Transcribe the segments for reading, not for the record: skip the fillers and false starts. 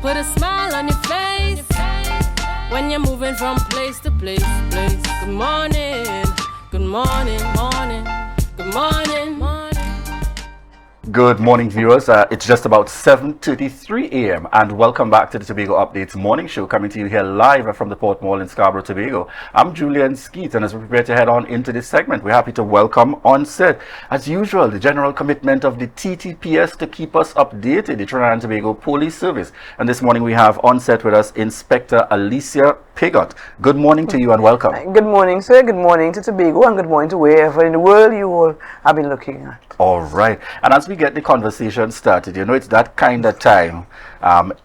put a smile on your face when you're moving from place to place. Good morning, good morning, morning, good morning, morning. Good morning, viewers. It's just about 7:33 a.m. and welcome back to the Tobago Updates morning show, coming to you here live from the Port Mall in Scarborough, Tobago. I'm Julien Skeete, and as we prepare to head on into this segment, we're happy to welcome on set, as usual, the general commitment of the T.T.P.S. to keep us updated, the Trinidad and Tobago Police Service. And this morning we have on set with us Inspector Alicia Piggott. Good morning to you and welcome. Good morning, sir. Good morning to Tobago and good morning to wherever in the world you all have been looking at. All right. And as we get the conversation started, you know, it's that kind of time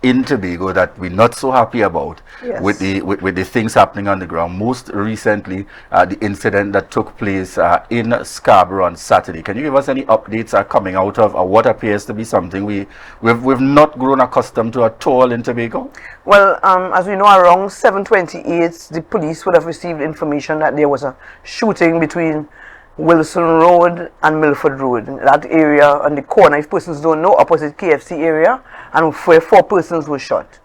in Tobago that we're not so happy about. Yes. with the things happening on the ground. Most recently, the incident that took place in Scarborough on Saturday. Can you give us any updates coming out of what appears to be something we've not grown accustomed to at all in Tobago? Well, as we know, around 7:28, the police would have received information that there was a shooting between Wilson Road and Milford Road. In that area on the corner, if persons don't know, opposite KFC area, and where 4 persons were shot.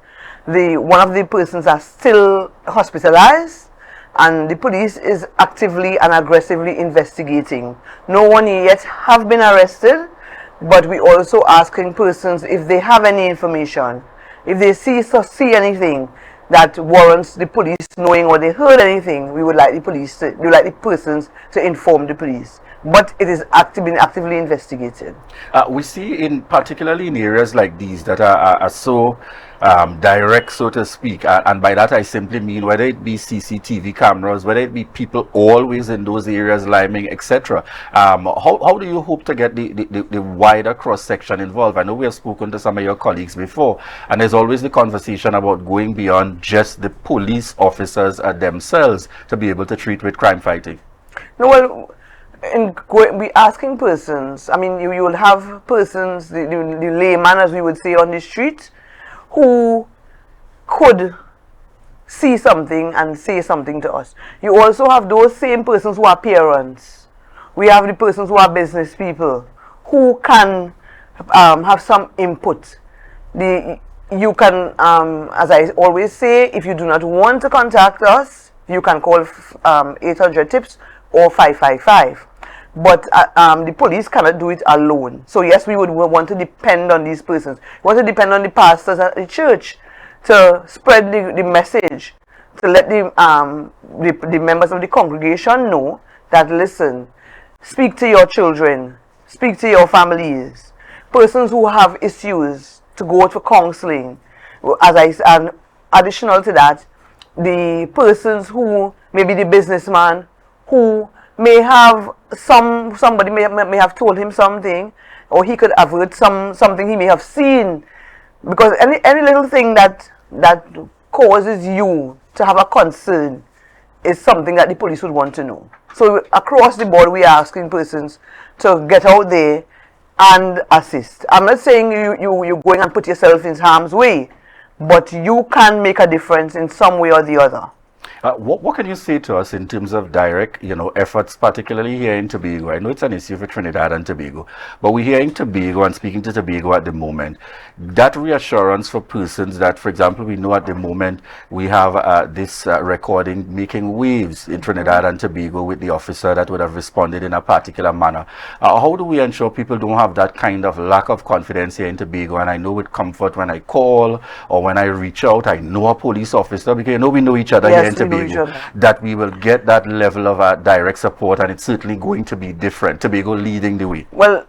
One of the persons are still hospitalized, and the police is actively and aggressively investigating. No one yet have been arrested, but we also asking persons if they have any information, if they see anything that warrants the police knowing or they heard anything, we would like the persons to inform the police. But it is being actively investigated. We see, particularly in areas like these that are so direct, so to speak, and by that I simply mean whether it be CCTV cameras, whether it be people always in those areas liming, etc. How do you hope to get the wider cross-section involved? I know we have spoken to some of your colleagues before, and there's always the conversation about going beyond just the police officers themselves to be able to treat with crime fighting. No, well, we asking persons, I mean, you will have persons, the layman, as we would say, on the street, who could see something and say something to us. You also have those same persons who are parents. We have the persons who are business people who can have some input. You can, as I always say, if you do not want to contact us, you can call 800 TIPS or 555. But the police cannot do it alone. So yes, we would want to depend on these persons. We want to depend on the pastors at the church to spread the message, to let the members of the congregation know that, listen, speak to your children, speak to your families, persons who have issues, to go for counseling. And additional to that, the persons who, maybe the businessman who may have somebody may have told him something, or he could avert something he may have seen, because any little thing that causes you to have a concern is something that the police would want to know. So across the board, we are asking persons to get out there and assist. I'm not saying you going and put yourself in harm's way, but you can make a difference in some way or the other. What can you say to us in terms of direct, efforts, particularly here in Tobago? I know it's an issue for Trinidad and Tobago, but we're here in Tobago and speaking to Tobago at the moment. That reassurance for persons that, for example, we know at the moment we have this recording making waves in Trinidad and Tobago with the officer that would have responded in a particular manner. How do we ensure people don't have that kind of lack of confidence here in Tobago? And I know with comfort when I call or when I reach out, I know a police officer, because we know each other here in Tobago. That we will get that level of direct support, and it's certainly going to be different. Tobago leading the way. Well,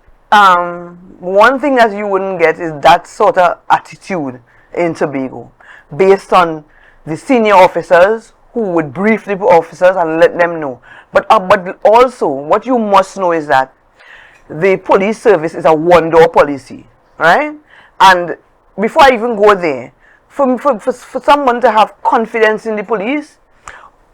one thing that you wouldn't get is that sort of attitude in Tobago, based on the senior officers who would brief the officers and let them know. But also, what you must know is that the police service is a one-door policy, right? And before I even go there, for someone to have confidence in the police,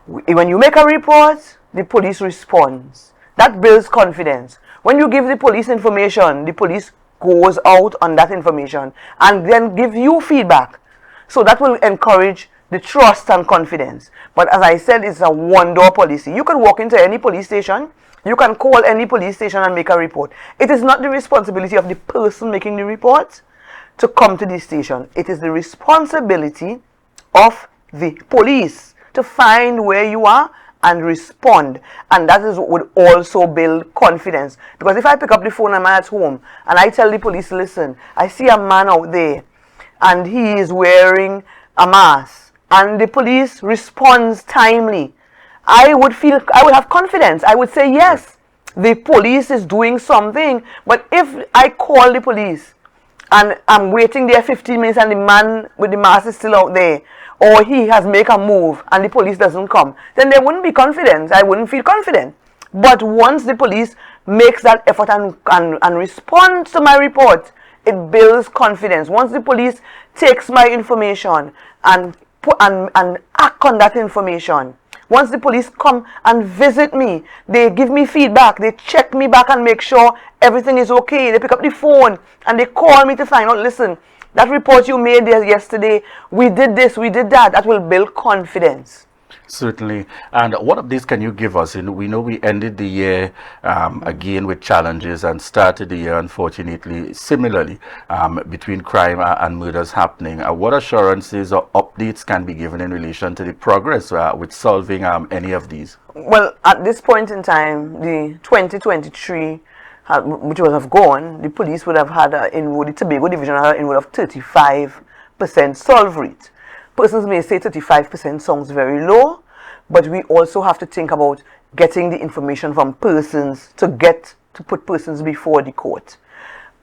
when you make a report, the police responds. That builds confidence. When you give the police information, the police goes out on that information and then give you feedback. So that will encourage the trust and confidence. But as I said, it's a one-door policy. You can walk into any police station, you can call any police station and make a report. It is not the responsibility of the person making the report to come to the station. It is the responsibility of the police to find where you are and respond. And that is what would also build confidence. Because if I pick up the phone and I'm at home and I tell the police, listen, I see a man out there and he is wearing a mask, and the police responds timely, I would have confidence. I would say, yes, the police is doing something. But if I call the police and I'm waiting there 15 minutes and the man with the mask is still out there, or he has made a move and the police doesn't come, then there wouldn't be confidence. I wouldn't feel confident. But once the police makes that effort and responds to my report, it builds confidence. Once the police takes my information and act on that information, once the police come and visit me, they give me feedback, they check me back and make sure everything is okay. They pick up the phone and they call me to find out, listen, that report you made there yesterday, we did this, we did that. That will build confidence. Certainly. And what of this can you give us? We know we ended the year again with challenges and started the year, unfortunately, similarly, between crime and murders happening. What assurances or updates can be given in relation to the progress with solving any of these? Well, at this point in time, the 2023, which would have gone, the police would have had the Tobago division had an inward of 35% solve rate. Persons may say 35% sounds very low, but we also have to think about getting the information from persons to put persons before the court.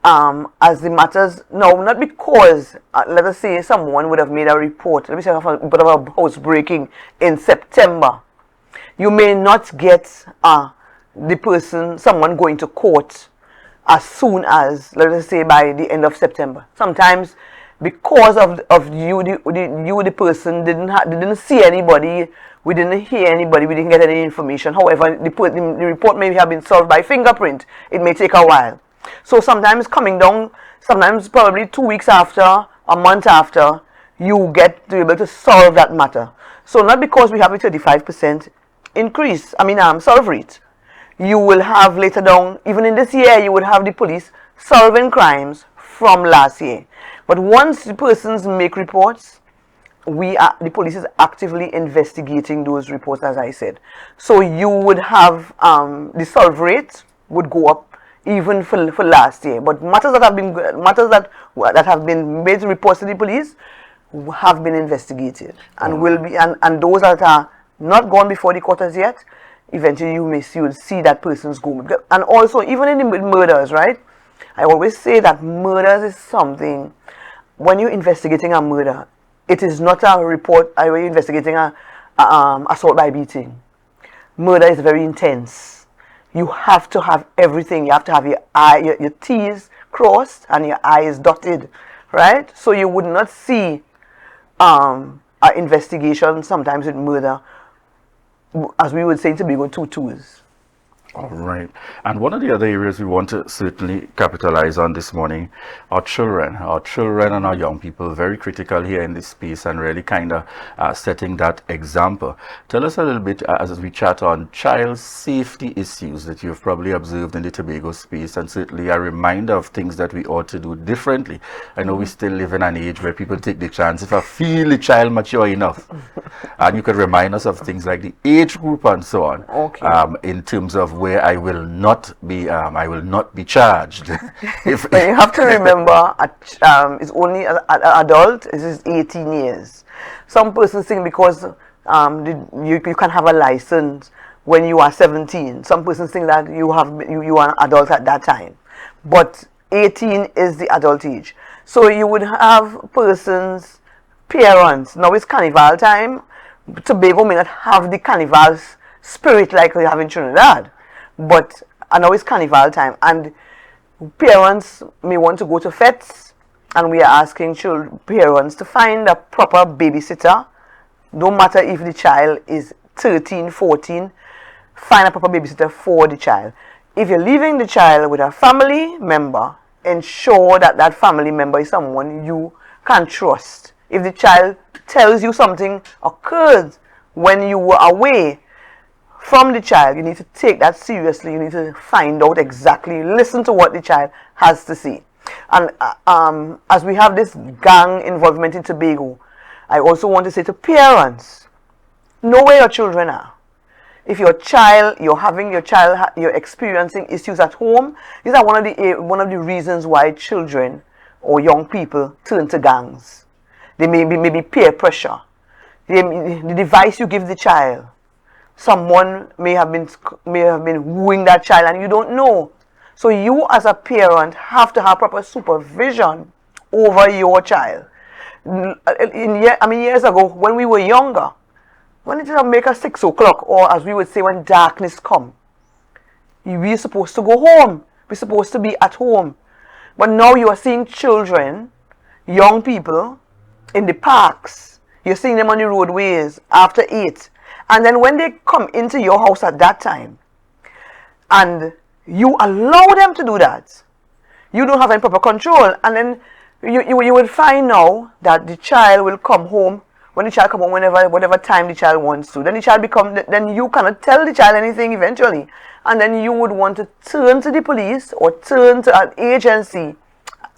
As the matters now, not because let us say someone would have made a report, let me say a bit of a housebreaking in September, you may not get someone going to court as soon as, let us say, by the end of September. Sometimes because of you, the person didn't see anybody, we didn't hear anybody, we didn't get any information. However, the report may have been solved by fingerprint. It may take a while. So sometimes coming down, sometimes probably 2 weeks after, a month after, you get to be able to solve that matter. So not because we have a 35% increase, solve rate. You will have later down, even in this year, you would have the police solving crimes from last year. But once the persons make reports, the police is actively investigating those reports, as I said. So you would have the solve rate would go up even for last year. But matters that have been made reports to the police have been investigated and will be and those that are not gone before the court as yet, eventually you will see that person's go. And also even in the murders, right? I always say that murders is something. When you're investigating a murder, it is not a report. You're investigating a assault by beating. Murder is very intense. You have to have everything. You have to have your T's crossed and your I's dotted, right? So you would not see an investigation sometimes with murder, as we would say to be go 2 twos. All right. And one of the other areas we want to certainly capitalize on this morning, our children and our young people, very critical here in this space and really kind of setting that example. Tell us a little bit as we chat on child safety issues that you've probably observed in the Tobago space, and certainly a reminder of things that we ought to do differently. I know we still live in an age where people take the chance. If I feel the child mature enough, and you could remind us of things like the age group and so on, okay. In terms of where I will not be charged. But you have to remember, it's only an adult. It is 18 years. Some persons think because you can have a license when you are 17. Some persons think that you are an adult at that time, but 18 is the adult age. So you would have persons, parents. Now it's carnival time. Tobago may not have the carnival spirit like we have in Trinidad, but I know it's carnival time and parents may want to go to fetes, and we are asking parents to find a proper babysitter. No matter if the child is 13, 14, find a proper babysitter for the child. If you're leaving the child with a family member, ensure that that family member is someone you can trust. If the child tells you something occurred when you were away from the child, you need to take that seriously. You need to find out exactly, listen to what the child has to say. And as we have this gang involvement in Tobago, I also want to say to parents, know where your children are. If you're experiencing issues at home, these are one of the reasons why children or young people turn to gangs. They may be peer pressure. The device you give the child, someone may have been wooing that child and you don't know. So you as a parent have to have proper supervision over your child. Years ago when we were younger, when it make us 6 o'clock, or as we would say, when darkness come, we're supposed to go home. We're supposed to be at home. But now you are seeing children, young people, in the parks. You're seeing them on the roadways after 8. And then when they come into your house at that time, and you allow them to do that, you don't have any proper control. And then you will find now that the child will come home. When the child come home, whatever time the child wants to, then then you cannot tell the child anything eventually, and then you would want to turn to the police or turn to an agency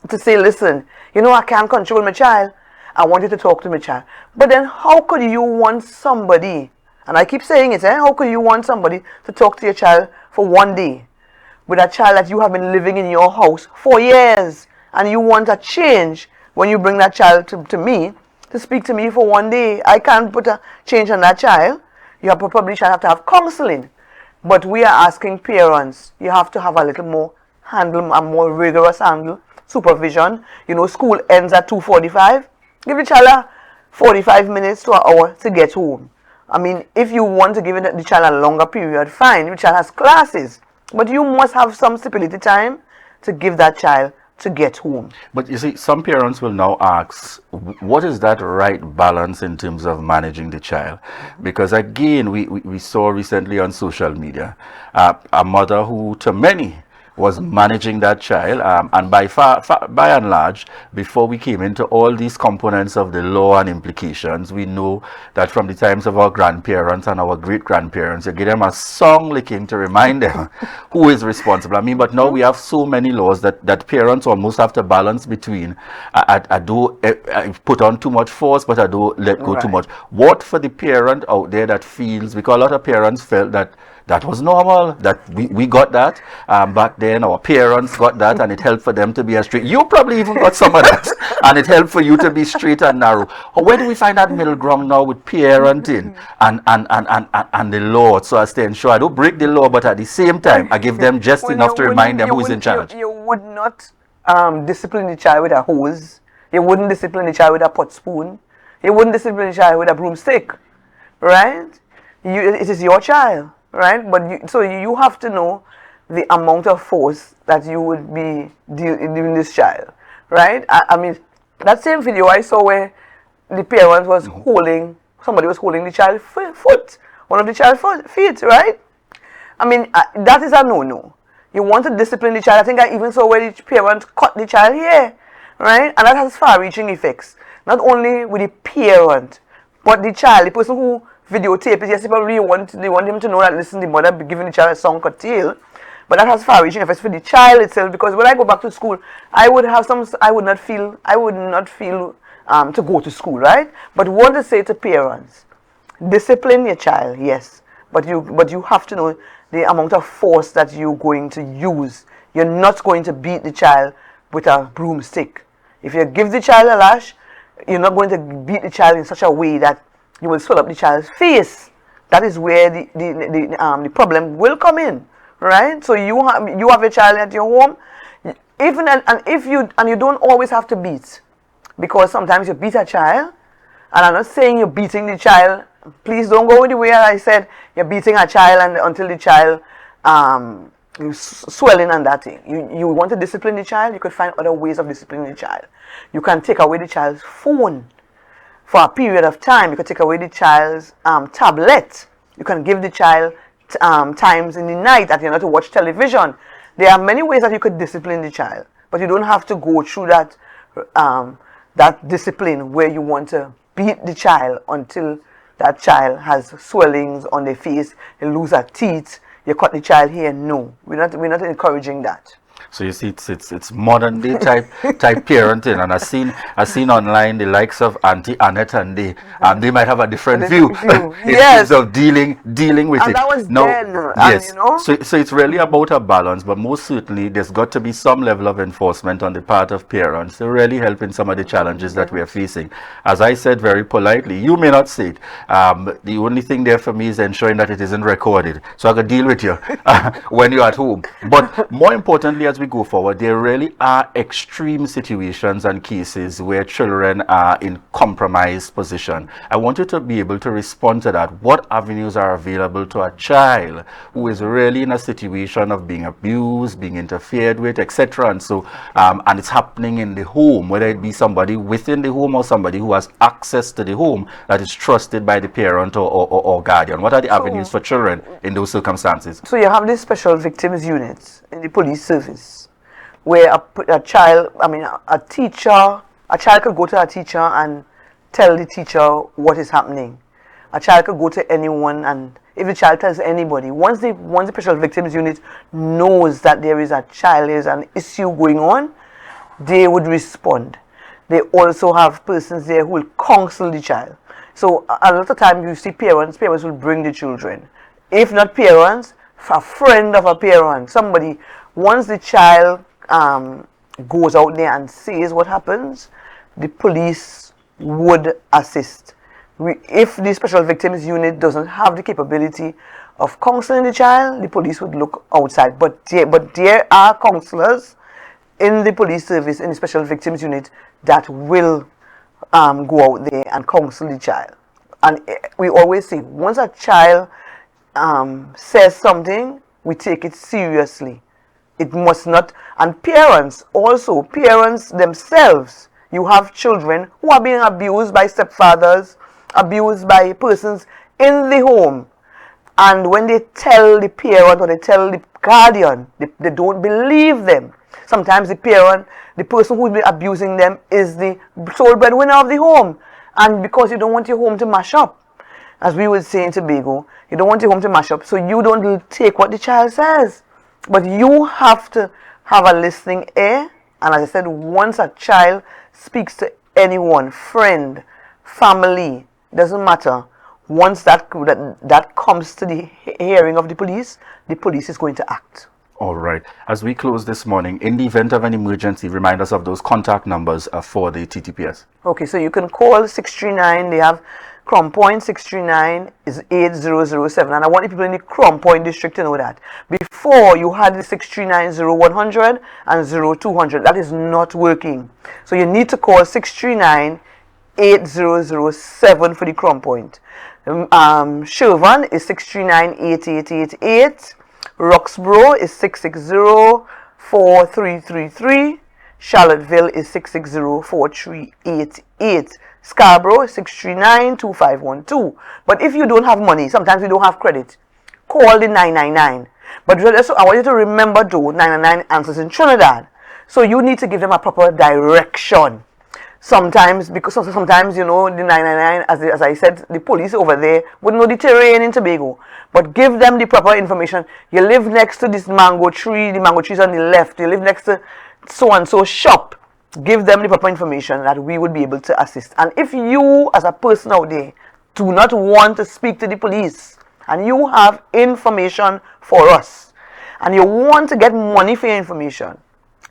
to say, listen, I can't control my child. I want you to talk to my child. But then how could you want somebody, and I keep saying it, how could you want somebody to talk to your child for one day with a child that you have been living in your house for years, and you want a change when you bring that child to me, to speak to me for one day? I can't put a change on that child. You probably should have to have counseling. But we are asking parents, you have to have a little more handle, a more rigorous handle, supervision. School ends at 2:45. Give the child 45 minutes to an hour to get home. If you want to give the child a longer period, fine. The child has classes. But you must have some stability time to give that child to get home. But you see, some parents will now ask, what is that right balance in terms of managing the child? Because again, we saw recently on social media a mother who, to many, was managing that child, and by and large, before we came into all these components of the law and implications, we know that from the times of our grandparents and our great-grandparents, you give them a song licking to remind them who is responsible. But now we have so many laws that parents almost have to balance between, I do put on too much force, but I do let go too much. What for the parent out there that feels, because a lot of parents felt that was normal, that we got that, back then our parents got that, and it helped for them to be straight. You probably even got some of that, and it helped for you to be straight and narrow. Where do we find that middle ground now with parenting and the law, so as to ensure I don't break the law, but at the same time I give them just enough to remind them who is in charge? You would not discipline the child with a hose. You wouldn't discipline the child with a pot spoon. You wouldn't discipline the child with a broomstick, right? It is your child. Right, so you have to know the amount of force that you would be giving this child, right? That same video I saw where the parent was somebody was holding the child's foot, one of the child's feet, right? That is a no-no. You want to discipline the child. I think I even saw where the parent cut the child hair, right? And that has far-reaching effects, not only with the parent, but the child, the person who videotape it. Yes, they want him to know that, listen, the mother be giving the child a song cut tail, but that has far-reaching effects for the child itself. Because when I go back to school, I would not feel to go to school, right? But want to say to parents, discipline your child, yes, but you have to know the amount of force that you're going to use. You're not going to beat the child with a broomstick. If you give the child a lash, you're not going to beat the child in such a way that you will swell up the child's face. That is where the problem will come in, right? So you have a child at your home, if you don't always have to beat, because sometimes you beat a child, and I'm not saying you're beating the child. Please don't go the way I said you're beating a child until the child swelling and that thing. You want to discipline the child, you could find other ways of disciplining the child. You can take away the child's phone for a period of time. You can take away the child's tablet. You can give the child times in the night that you're not to watch television. There are many ways that you could discipline the child, but you don't have to go through that discipline where you want to beat the child until that child has swellings on their face, they lose their teeth, you cut the child here. No, we're not encouraging that. So you see, it's modern day type parenting, and I seen online the likes of Auntie Annette, and they might have a different view in terms of dealing with and it. that was No, then, and yes. So it's really about a balance, but most certainly there's got to be some level of enforcement on the part of parents to really help in some of the challenges that we are facing. As I said very politely, you may not say it. The only thing there for me is ensuring that it isn't recorded, so I can deal with you when you're at home. But more importantly, as we go forward, there really are extreme situations and cases where children are in compromised position. I want you to be able to respond to that. What avenues are available to a child who is really in a situation of being abused, being interfered with, etc. And so, and it's happening in the home, whether it be somebody within the home or somebody who has access to the home that is trusted by the parent or guardian. What are the avenues for children in those circumstances? So you have these special victims units in the police service, where a child, a teacher, a child could go to a teacher and tell the teacher what is happening. A child could go to anyone, and if the child tells anybody, once the special victims unit knows that there is an issue going on, they would respond. They also have persons there who will counsel the child. So a lot of times you see parents will bring the children. If not parents, a friend of a parent, somebody. Once the child goes out there and sees what happens, the police would assist. If the special victims unit doesn't have the capability of counseling the child, the police would look outside. But there are counselors in the police service, in the special victims unit, that will go out there and counsel the child. And we always say, once a child says something, we take it seriously. It must not, and parents themselves, you have children who are being abused by stepfathers, abused by persons in the home, and when they tell the parent or they tell the guardian, they don't believe them. Sometimes the person who will be abusing them is the sole breadwinner of the home, and because you don't want your home to mash up, as we would say in Tobago, you don't want your home to mash up, so you don't take what the child says. But you have to have a listening ear. And as I said, once a child speaks to anyone, friend, family, doesn't matter, once that comes to the hearing of the police is going to act. All right. As we close this morning, in the event of an emergency, remind us of those contact numbers for the T.T.P.S. Okay, so you can call 639. They have Crown Point 639 is 8007, and I want the people in the Crown Point district to know that. Before, you had the 639-0100 and 0200. That is not working. So you need to call 639-8007 for the Crown Point. Shervan is 639-8888. Roxborough is 660-4333. Charlottesville is 660-4388. Scarborough is 639-2512. But if you don't have money, sometimes you don't have credit, call the 999. But I want you to remember, though, 999 answers in Trinidad. So you need to give them a proper direction. Sometimes, because sometimes, you know, the 999, as I said, the police over there wouldn't know the terrain in Tobago. But give them the proper information. You live next to this mango tree, the mango tree is on the left. You live next to so-and-so shop. Give them the proper information that we would be able to assist. And if you, as a person out there, do not want to speak to the police, and you have information for us, and you want to get money for your information,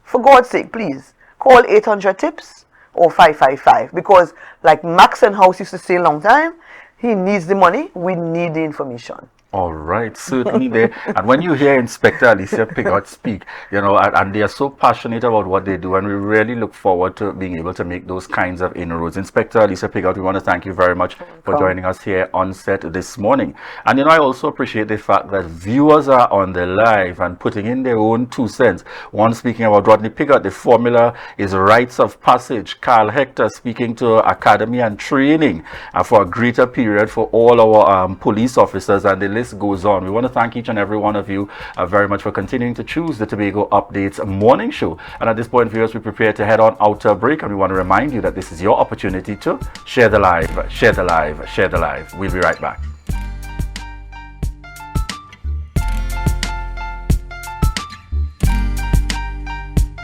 for God's sake, please, call 800-TIPS or 555. Because, like Max and House used to say a long time, he needs the money, we need the information. All right, certainly there. And when you hear Inspector Alicia Piggott speak, you know, and they are so passionate about what they do, and we really look forward to being able to make those kinds of inroads. Inspector Alicia Piggott, we want to thank you very much for joining us here on set this morning. And, you know, I also appreciate the fact that viewers are on the live and putting in their own 2 cents. One speaking about Rodney Piggott, the formula is rites of passage. Carl Hector speaking to academy and training for a greater period for all our police officers, and the list goes on. We want to thank each and every one of you very much for continuing to choose the Tobago Updates morning show. And at this point, viewers, we prepare to head on out to a break, and we want to remind you that this is your opportunity to share the live, share the live, share the live. We'll be right back.